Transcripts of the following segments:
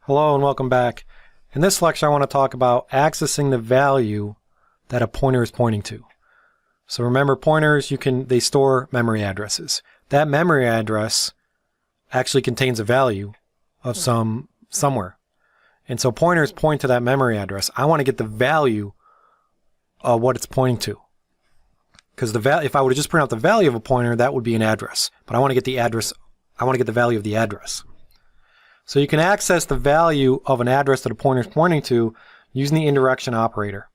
Hello and welcome back. In this lecture I want to talk about accessing the value that a pointer is pointing to. So remember, pointers, they store memory addresses. That memory address actually contains a value of somewhere. And so pointers point to that memory address. I want to get the value of what it's pointing to. Because if I were to just print out the value of a pointer, that would be an address. But I want to get the address, I want to get the value of the address. So you can access the value of an address that a pointer is pointing to using the indirection operator.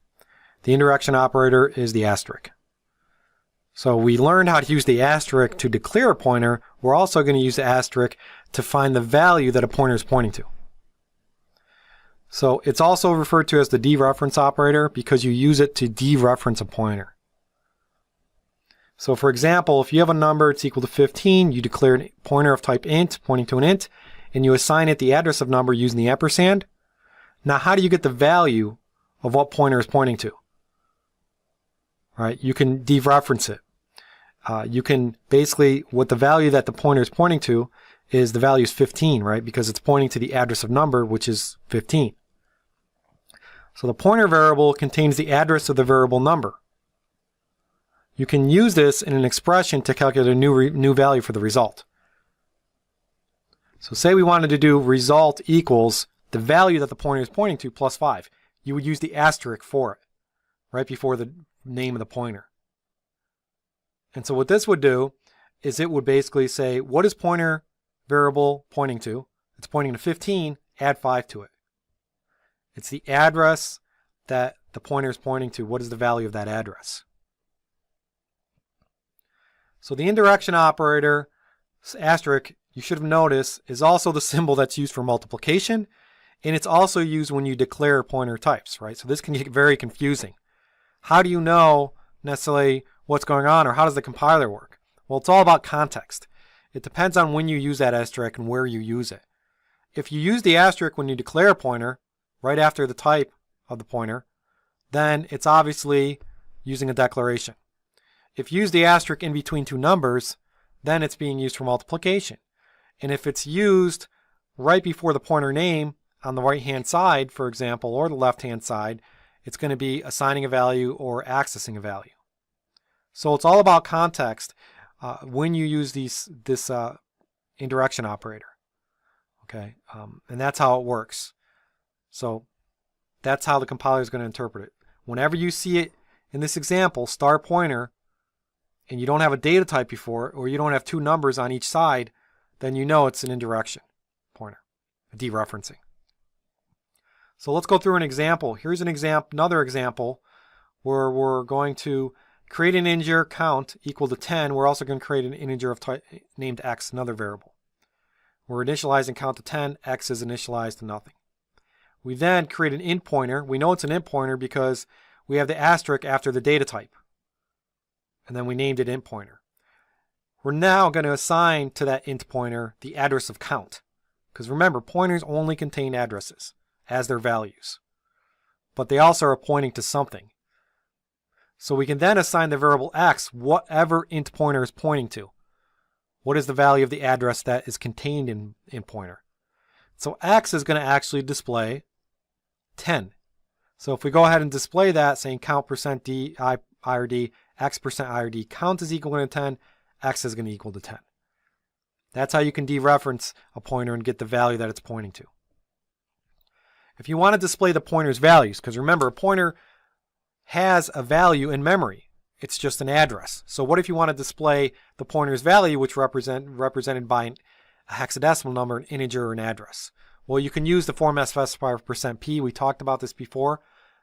The indirection operator is the asterisk. So we learned how to use the asterisk to declare a pointer. We're also going to use the asterisk to find the value that a pointer is pointing to. So it's also referred to as the dereference operator because you use it to dereference a pointer. So for example, if you have a number it's equal to 15, you declare a pointer of type int pointing to an int, and you assign it the address of number using the ampersand. Now how do you get the value of what pointer is pointing to? Right? You can dereference it. You can basically, what the value that the pointer is pointing to is the value is 15, right? Because it's pointing to the address of number, which is 15. So the pointer variable contains the address of the variable number. You can use this in an expression to calculate a new value for the result. So say we wanted to do result equals the value that the pointer is pointing to plus 5. You would use the asterisk for it, right before the name of the pointer. And so what this would do is it would basically say, what is pointer variable pointing to? It's pointing to 15, add 5 to it. It's the address that the pointer is pointing to. What is the value of that address? So the indirection operator, asterisk, you should have noticed, is also the symbol that's used for multiplication, and it's also used when you declare pointer types, right? So this can get very confusing. How do you know necessarily what's going on, or how does the compiler work? Well, it's all about context. It depends on when you use that asterisk and where you use it. If you use the asterisk when you declare a pointer, right after the type of the pointer, then it's obviously using a declaration. If you use the asterisk in between two numbers, then it's being used for multiplication. And if it's used right before the pointer name on the right-hand side, for example, or the left-hand side, it's going to be assigning a value or accessing a value. So it's all about context when you use this indirection operator. Okay, and that's how it works. So that's how the compiler is going to interpret it. Whenever you see it in this example, star pointer, and you don't have a data type before, or you don't have two numbers on each side, then you know it's an indirection pointer, a dereferencing. So let's go through an example. Here's another example where we're going to create an integer count equal to 10. We're also going to create an integer of type named x, another variable. We're initializing count to 10. X is initialized to nothing. We then create an int pointer. We know it's an int pointer because we have the asterisk after the data type. And then we named it int pointer. We're now going to assign to that int pointer the address of count. Because remember, pointers only contain addresses as their values. But they also are pointing to something. So we can then assign the variable x whatever int pointer is pointing to. What is the value of the address that is contained in int pointer? So x is going to actually display 10. So if we go ahead and display that, saying count percent %d IRD, x percent IRD, count is equal to 10, x is going to equal to 10. That's how you can dereference a pointer and get the value that it's pointing to. If you want to display the pointer's values, because remember, a pointer has a value in memory. It's just an address. So what if you want to display the pointer's value, which represented by a hexadecimal number, an integer, or an address? Well, you can use the format specifier %p. We talked about this before.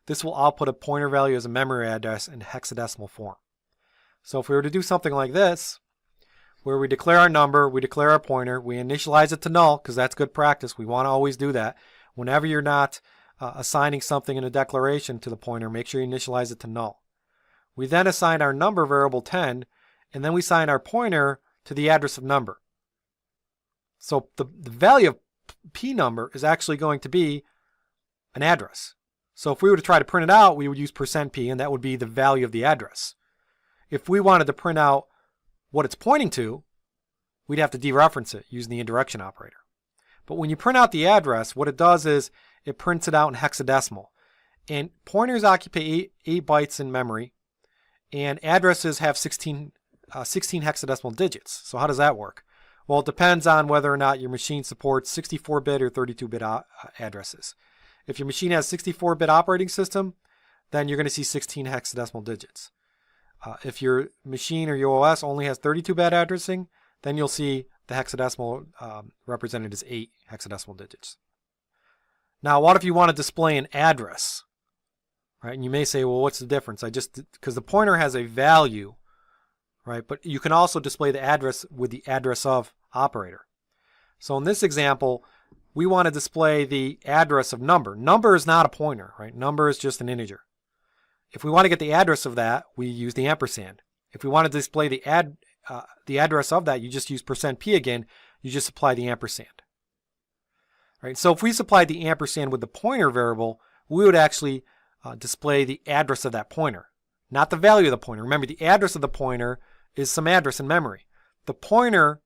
This will output a pointer value as a memory address in hexadecimal form. So if we were to do something like this, where we declare our number, we declare our pointer, we initialize it to null, because that's good practice. We want to always do that. Whenever you're not assigning something in a declaration to the pointer, make sure you initialize it to null. We then assign our number variable 10, and then we assign our pointer to the address of number. So the value of p number is actually going to be an address. So if we were to try to print it out, we would use %p, and that would be the value of the address. If we wanted to print out what it's pointing to, we'd have to dereference it using the indirection operator. But when you print out the address, what it does is it prints it out in hexadecimal. And pointers occupy 8 bytes in memory, and addresses have 16 hexadecimal digits. So how does that work? Well, it depends on whether or not your machine supports 64-bit or 32-bit addresses. If your machine has 64-bit operating system, then you're going to see 16 hexadecimal digits. If your machine or your OS only has 32-bit addressing, then you'll see the hexadecimal represented as 8 hexadecimal digits. Now, what if you want to display an address? Right? And you may say, well, what's the difference? Because the pointer has a value, right? But you can also display the address with the address of operator. So in this example, we want to display the address of number. Number is not a pointer, right? Number is just an integer. If we want to get the address of that, we use the ampersand. If we want to display the address of that, you just use %p again. You just apply the ampersand. Right? So if we supplied the ampersand with the pointer variable, we would actually display the address of that pointer, not the value of the pointer. Remember, the address of the pointer is some address in memory. The pointer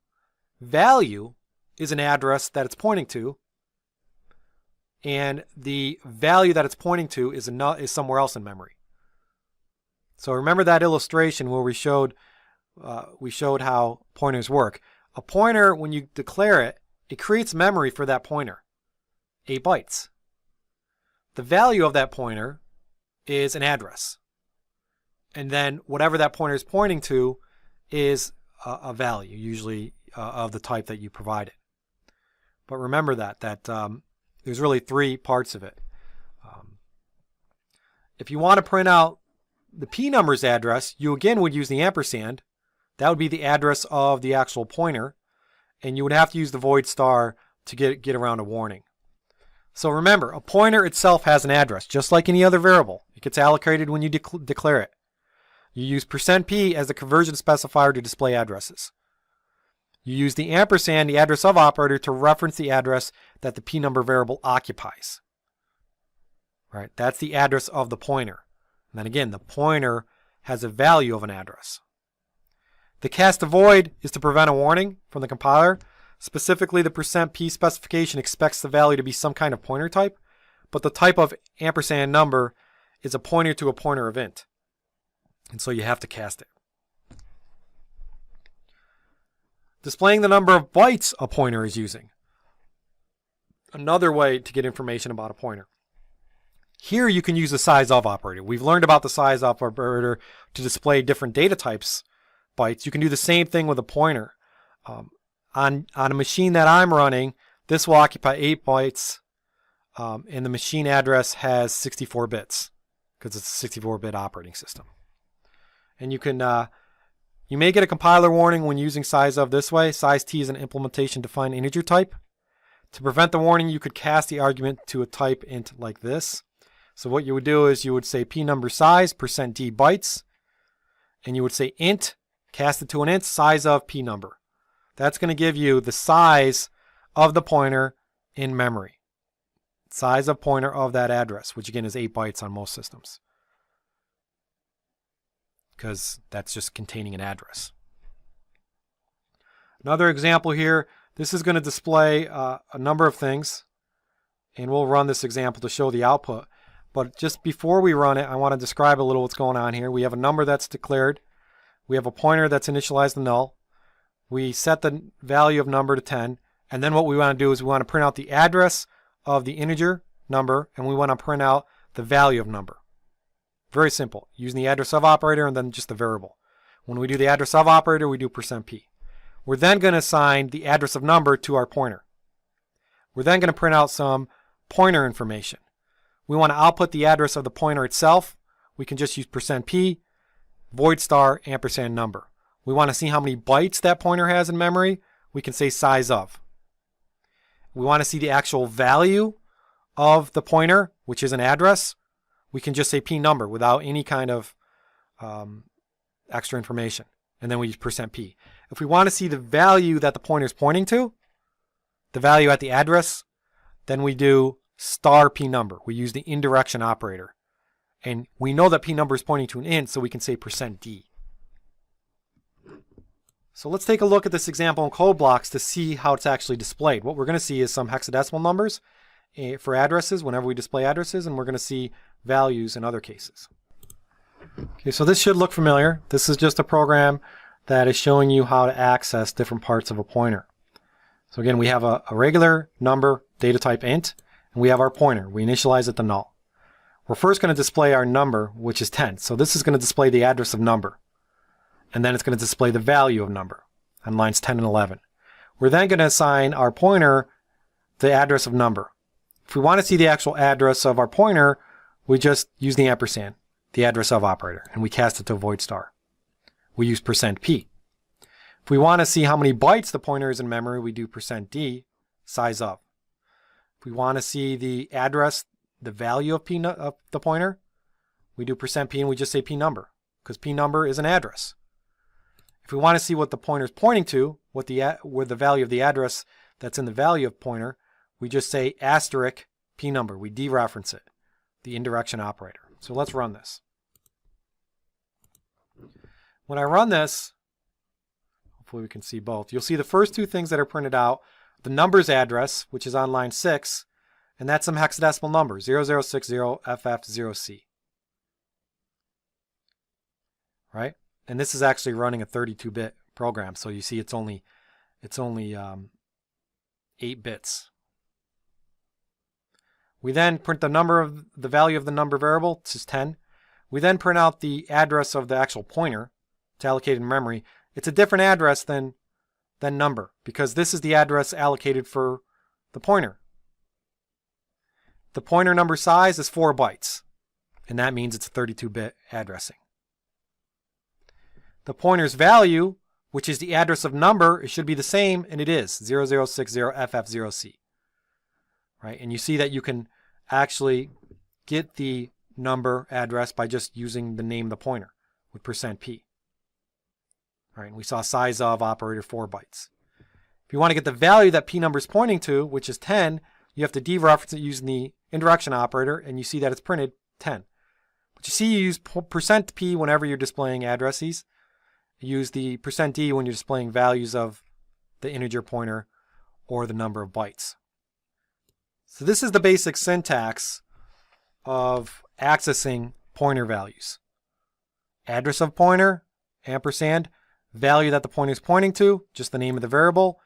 value is an address that it's pointing to, and the value that it's pointing to is somewhere else in memory. So remember that illustration where we showed how pointers work. A pointer, when you declare it, it creates memory for that pointer, 8 bytes. The value of that pointer is an address. And then whatever that pointer is pointing to is a value, usually of the type that you provided. But remember that there's really 3 parts of it. If you want to print out the P number's address, you again would use the ampersand. That would be the address of the actual pointer, and you would have to use the void star to get around a warning. So remember, a pointer itself has an address, just like any other variable. It gets allocated when you declare it. You use %p as the conversion specifier to display addresses. You use the ampersand, the address of operator, to reference the address that the P number variable occupies. Right? That's the address of the pointer. And then again, the pointer has a value of an address. The cast avoid is to prevent a warning from the compiler. Specifically, the %p specification expects the value to be some kind of pointer type, but the type of ampersand number is a pointer to a pointer of int. And so you have to cast it. Displaying the number of bytes a pointer is using. Another way to get information about a pointer. Here you can use the size of operator. We've learned about the size of operator to display different data types, bytes. You can do the same thing with a pointer. On a machine that I'm running, this will occupy 8 bytes, and the machine address has 64 bits because it's a 64-bit operating system. And you can you may get a compiler warning when using size of this way. Size t is an implementation defined integer type. To prevent the warning, you could cast the argument to a type int like this. So what you would do is you would say p number size %d bytes, and you would say int, cast it to an int, size of p number. That's going to give you the size of the pointer in memory. Size of pointer of that address, which again is 8 bytes on most systems, because that's just containing an address. Another example here, this is going to display a number of things, and we'll run this example to show the output. But just before we run it, I want to describe a little what's going on here. We have a number that's declared. We have a pointer that's initialized to null. We set the value of number to 10. And then what we want to do is we want to print out the address of the integer number, and we want to print out the value of number. Very simple. Using the address of operator and then just the variable. When we do the address of operator, we do %p. We're then going to assign the address of number to our pointer. We're then going to print out some pointer information. We want to output the address of the pointer itself. We can just use %p, void star, ampersand number. We want to see how many bytes that pointer has in memory. We can say size of. We want to see the actual value of the pointer, which is an address. We can just say p number without any kind of extra information. And then we use %p. If we want to see the value that the pointer is pointing to, the value at the address, then we do star p number. We use the indirection operator. And we know that p number is pointing to an int, so we can say %d. So let's take a look at this example in code blocks to see how it's actually displayed. What we're going to see is some hexadecimal numbers for addresses whenever we display addresses, and we're going to see values in other cases. Okay, so this should look familiar. This is just a program that is showing you how to access different parts of a pointer. So again, we have a regular number data type int, and we have our pointer. We initialize it to null. We're first going to display our number, which is 10. So this is going to display the address of number. And then it's going to display the value of number on lines 10 and 11. We're then going to assign our pointer the address of number. If we want to see the actual address of our pointer, we just use the ampersand, the address of operator, and we cast it to a void star. We use %p. If we want to see how many bytes the pointer is in memory, we do %d, size of. If we want to see the address, the value of of the pointer, we do %p and we just say p number, because p number is an address. If we want to see what the pointer is pointing to, where the value of the address that's in the value of pointer, we just say asterisk p number. We dereference it, the indirection operator. So let's run this. When I run this, hopefully we can see both. You'll see the first two things that are printed out, the numbers address, which is on line 6, and that's some hexadecimal number, 0060FF0C. Right? And this is actually running a 32-bit program, so you see it's only 8 bits. We then print the value of the number variable, which is 10. We then print out the address of the actual pointer to allocate in memory. It's a different address than number, because this is the address allocated for the pointer. The pointer number size is 4 bytes, and that means it's a 32-bit addressing. The pointer's value, which is the address of number, it should be the same, and it is 0060FF0C. Right? And you see that you can actually get the number address by just using the name of the pointer with %p. Right? And we saw size of operator 4 bytes. If you want to get the value that p number is pointing to, which is 10, you have to dereference it using the indirection operator, and you see that it's printed 10. But you see you use %p whenever you're displaying addresses. You use the %d when you're displaying values of the integer pointer or the number of bytes. So this is the basic syntax of accessing pointer values. Address of pointer, ampersand, value that the pointer is pointing to, just the name of the variable.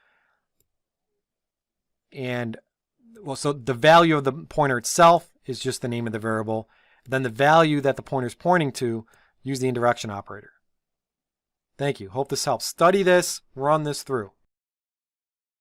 And well, so the value of the pointer itself is just the name of the variable. Then the value that the pointer is pointing to, use the indirection operator. Thank you. Hope this helps. Study this, run this through.